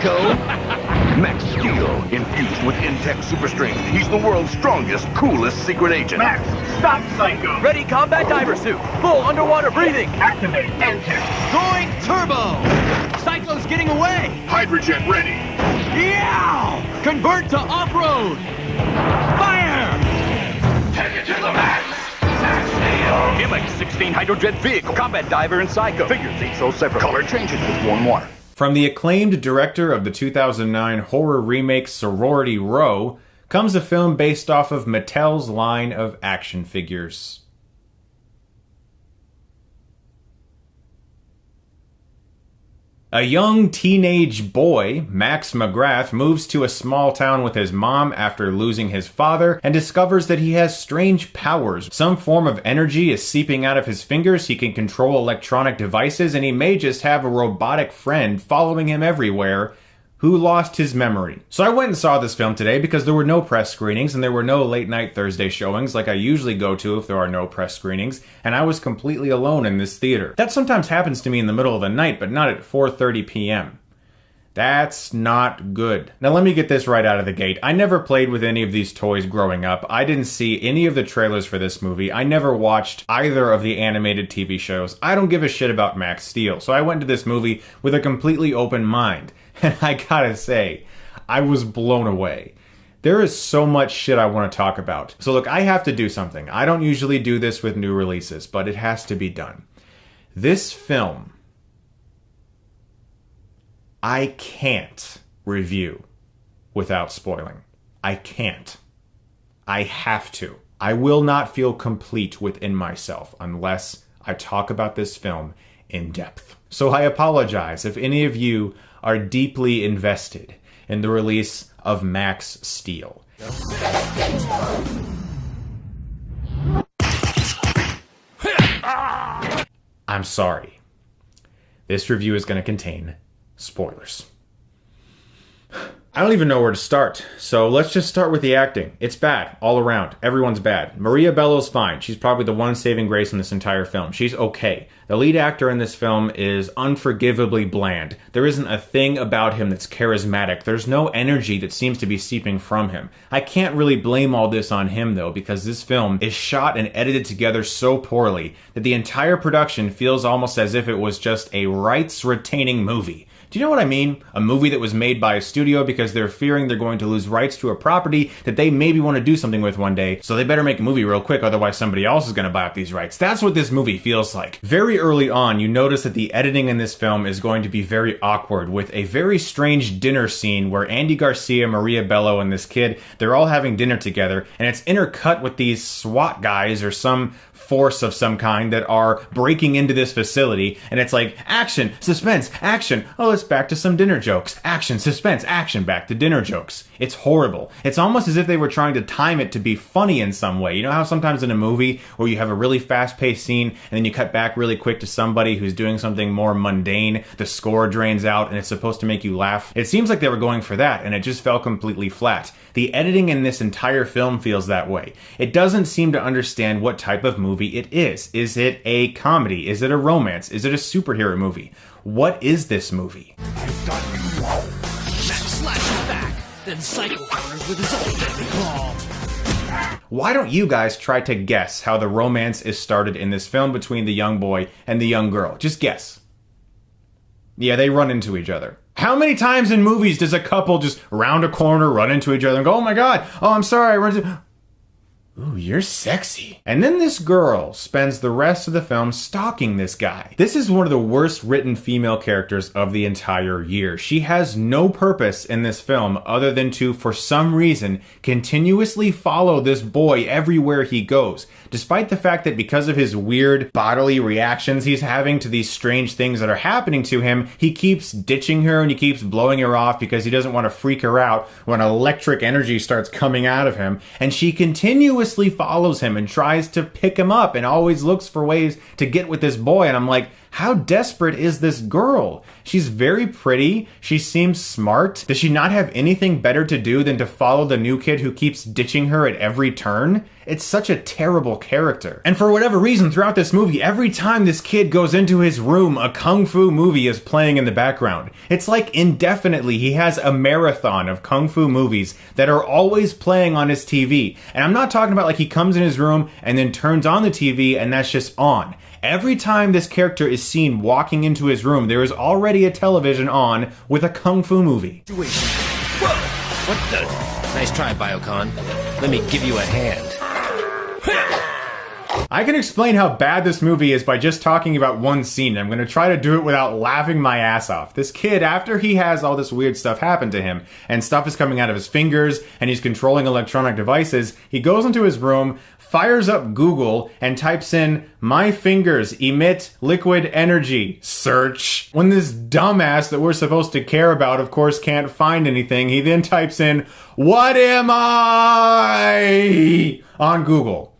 psycho? Max Steel, infused with Intech Super Strength. He's the world's strongest, coolest secret agent. Max, stop Psycho! Ready combat diver suit. Full underwater breathing. Activate Intech. Going turbo. Psycho's getting away. Hydrogen ready. Yeah! Convert to off-road. Fire! Take it to the max. Max Steel. MX 16 hydrojet vehicle. Combat diver and psycho. Figures each sold separate. Color changes with warm water. From the acclaimed director of the 2009 horror remake Sorority Row comes a film based off of Mattel's line of action figures. A young teenage boy, Max McGrath, moves to a small town with his mom after losing his father and discovers that he has strange powers. Some form of energy is seeping out of his fingers, he can control electronic devices, and he may just have a robotic friend following him everywhere who lost his memory. So I went and saw this film today because there were no press screenings and there were no late night Thursday showings like I usually go to if there are no press screenings, and I was completely alone in this theater. That sometimes happens to me in the middle of the night, but not at 4:30 p.m. That's not good. Now let me get this right out of the gate. I never played with any of these toys growing up. I didn't see any of the trailers for this movie. I never watched either of the animated TV shows. I don't give a shit about Max Steel. So I went to this movie with a completely open mind. And I gotta say, I was blown away. There is so much shit I want to talk about. So look, I have to do something. I don't usually do this with new releases, but it has to be done. This film, I can't review without spoiling. I can't. I have to. I will not feel complete within myself unless I talk about this film in depth. So I apologize if any of you are deeply invested in the release of Max Steel. I'm sorry. This review is going to contain spoilers. I don't even know where to start, so let's just start with the acting. It's bad, all around. Everyone's bad. Maria Bello's fine. She's probably the one saving grace in this entire film. She's okay. The lead actor in this film is unforgivably bland. There isn't a thing about him that's charismatic. There's no energy that seems to be seeping from him. I can't really blame all this on him, though, because this film is shot and edited together so poorly that the entire production feels almost as if it was just a rights-retaining movie. Do you know what I mean? A movie that was made by a studio because they're fearing they're going to lose rights to a property that they maybe want to do something with one day, so they better make a movie real quick, otherwise somebody else is going to buy up these rights. That's what this movie feels like. Very early on, you notice that the editing in this film is going to be very awkward, with a very strange dinner scene where Andy Garcia, Maria Bello, and this kid, they're all having dinner together, and it's intercut with these SWAT guys or some force of some kind that are breaking into this facility, and it's like, action, suspense, action, oh, let's back to some dinner jokes, action, suspense, action, back to dinner jokes. It's horrible. It's almost as if they were trying to time it to be funny in some way. You know how sometimes in a movie where you have a really fast-paced scene and then you cut back really quick to somebody who's doing something more mundane, the score drains out and it's supposed to make you laugh? It seems like they were going for that, and it just fell completely flat. The editing in this entire film feels that way. It doesn't seem to understand what type of movie it is. Is it a comedy? Is it a romance? Is it a superhero movie? What is this movie? I've got you. Max slashes back, then Psycho counters with his own deadly claw. Why don't you guys try to guess how the romance is started in this film between the young boy and the young girl? Just guess. Yeah, they run into each other. How many times in movies does a couple just round a corner, run into each other, and go, oh my god, oh I'm sorry, I run into... Ooh, you're sexy. And then this girl spends the rest of the film stalking this guy. This is one of the worst written female characters of the entire year. She has no purpose in this film other than to, for some reason, continuously follow this boy everywhere he goes. Despite the fact that because of his weird bodily reactions he's having to these strange things that are happening to him, he keeps ditching her and he keeps blowing her off because he doesn't want to freak her out when electric energy starts coming out of him. And she continuously follows him and tries to pick him up and always looks for ways to get with this boy. And I'm like, How desperate is this girl? She's very pretty. She seems smart. Does she not have anything better to do than to follow the new kid who keeps ditching her at every turn? It's such a terrible character. And for whatever reason, throughout this movie, every time this kid goes into his room, a kung fu movie is playing in the background. It's like indefinitely he has a marathon of kung fu movies that are always playing on his TV. And I'm not talking about like he comes in his room and then turns on the TV and that's just on. Every time this character is seen walking into his room, there is already a television on with a kung fu movie. Whoa! What the? Nice try, Biocon. Let me give you a hand. I can explain how bad this movie is by just talking about one scene. I'm going to try to do it without laughing my ass off. This kid, after he has all this weird stuff happen to him, and stuff is coming out of his fingers, and he's controlling electronic devices, he goes into his room, fires up Google, and types in, "My fingers emit liquid energy. Search." When this dumbass that we're supposed to care about, of course, can't find anything, he then types in, "What am I?" on Google.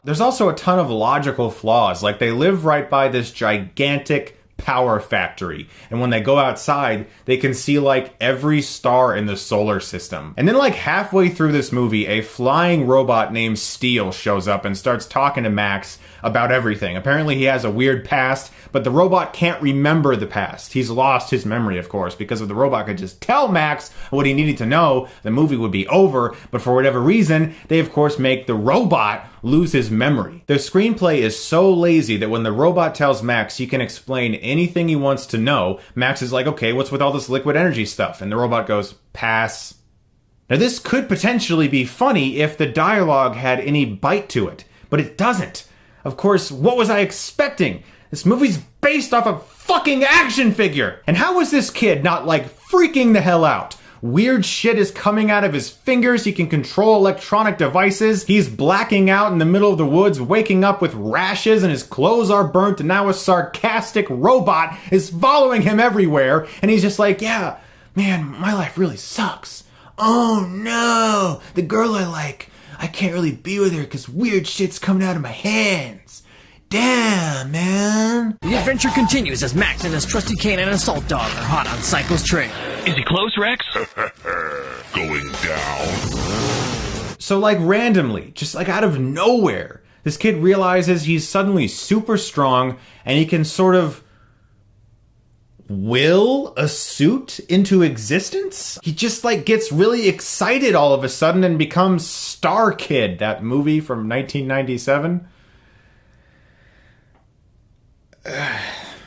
There's also a ton of logical flaws, like they live right by this gigantic power factory, and when they go outside, they can see like every star in the solar system. And then like halfway through this movie, a flying robot named Steel shows up and starts talking to Max about everything. Apparently he has a weird past, but the robot can't remember the past. He's lost his memory, of course, because if the robot could just tell Max what he needed to know, the movie would be over. But for whatever reason, they of course make the robot lose his memory. The screenplay is so lazy that when the robot tells Max he can explain anything he wants to know, Max is like, "Okay, what's with all this liquid energy stuff?" And the robot goes, "Pass." Now this could potentially be funny if the dialogue had any bite to it, but it doesn't. Of course, what was I expecting? This movie's based off a fucking action figure! And how was this kid not like freaking the hell out? Weird shit is coming out of his fingers. He can control electronic devices. He's blacking out in the middle of the woods, waking up with rashes, and his clothes are burnt, and now a sarcastic robot is following him everywhere. And he's just like, "Yeah, man, my life really sucks. Oh no, the girl I like, I can't really be with her because weird shit's coming out of my hands. Damn, man." The adventure continues as Max and his trusty canine assault dog are hot on Psycho's trail. Is he close, Rex? Going down. So like randomly, just like out of nowhere, this kid realizes he's suddenly super strong and he can sort of will a suit into existence? He just like gets really excited all of a sudden and becomes Star Kid, that movie from 1997.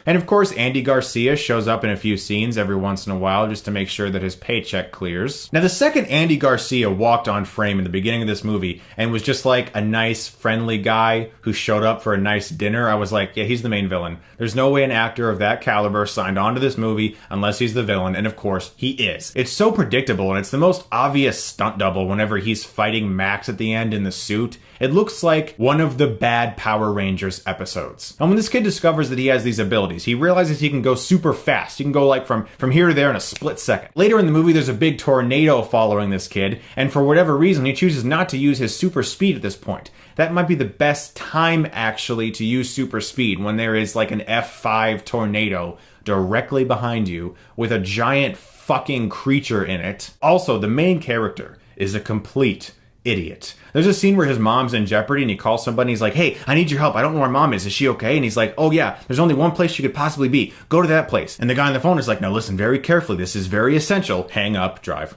And of course, Andy Garcia shows up in a few scenes every once in a while just to make sure that his paycheck clears. Now, the second Andy Garcia walked on frame in the beginning of this movie and was just like a nice, friendly guy who showed up for a nice dinner, I was like, yeah, he's the main villain. There's no way an actor of that caliber signed on to this movie unless he's the villain, and of course, he is. It's so predictable, and it's the most obvious stunt double whenever he's fighting Max at the end in the suit. It looks like one of the bad Power Rangers episodes. And when this kid discovers that he has these abilities, he realizes he can go super fast. He can go like from here to there in a split second. Later in the movie, there's a big tornado following this kid, and for whatever reason, he chooses not to use his super speed at this point. That might be the best time, actually, to use super speed, when there is like an F5 tornado directly behind you with a giant fucking creature in it. Also, the main character is a complete idiot. There's a scene where his mom's in jeopardy and he calls somebody and he's like, "Hey, I need your help. I don't know where mom is. Is she okay?" And he's like, "Oh yeah, there's only one place she could possibly be. Go to that place." And the guy on the phone is like, "Now listen very carefully. This is very essential. Hang up, drive."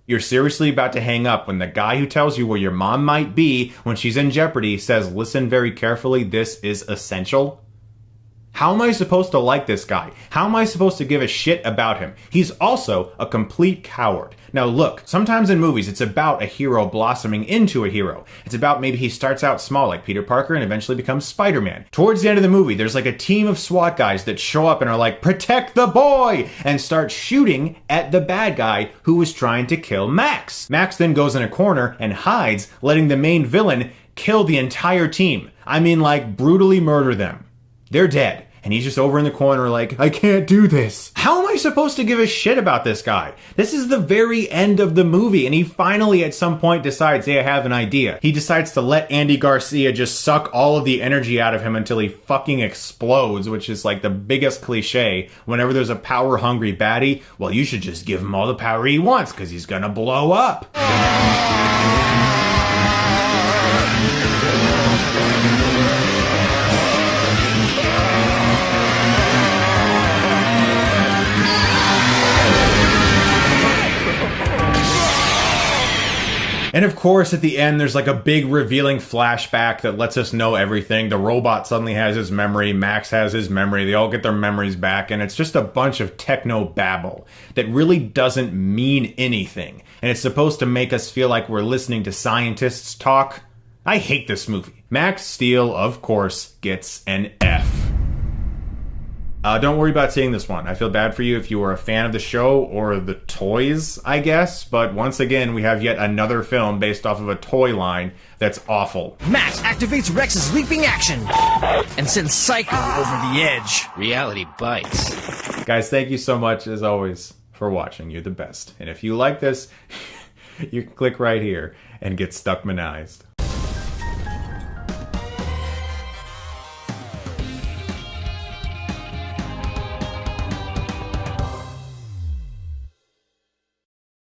You're seriously about to hang up when the guy who tells you where your mom might be when she's in jeopardy says, "Listen very carefully. This is essential." How am I supposed to like this guy? How am I supposed to give a shit about him? He's also a complete coward. Now look, sometimes in movies it's about a hero blossoming into a hero. It's about maybe he starts out small like Peter Parker and eventually becomes Spider-Man. Towards the end of the movie, there's like a team of SWAT guys that show up and are like, "Protect the boy!" and start shooting at the bad guy who was trying to kill Max. Max then goes in a corner and hides, letting the main villain kill the entire team. I mean, like, brutally murder them. They're dead. And he's just over in the corner like, I can't do this. How am I supposed to give a shit about this guy? This is the very end of the movie, and he finally at some point decides, hey, I have an idea. He decides to let Andy Garcia just suck all of the energy out of him until he fucking explodes, which is like the biggest cliche. Whenever there's a power-hungry baddie, well, you should just give him all the power he wants, because he's gonna blow up. And of course, at the end, there's like a big revealing flashback that lets us know everything. The robot suddenly has his memory. Max has his memory. They all get their memories back. And it's just a bunch of techno babble that really doesn't mean anything. And it's supposed to make us feel like we're listening to scientists talk. I hate this movie. Max Steel, of course, gets an F. Don't worry about seeing this one. I feel bad for you if you were a fan of the show or the toys, I guess. But once again, we have yet another film based off of a toy line that's awful. Max activates Rex's leaping action and sends Psycho over the edge. Reality bites. Guys, thank you so much, as always, for watching. You're the best. And if you like this, you can click right here and get Stuckmanized.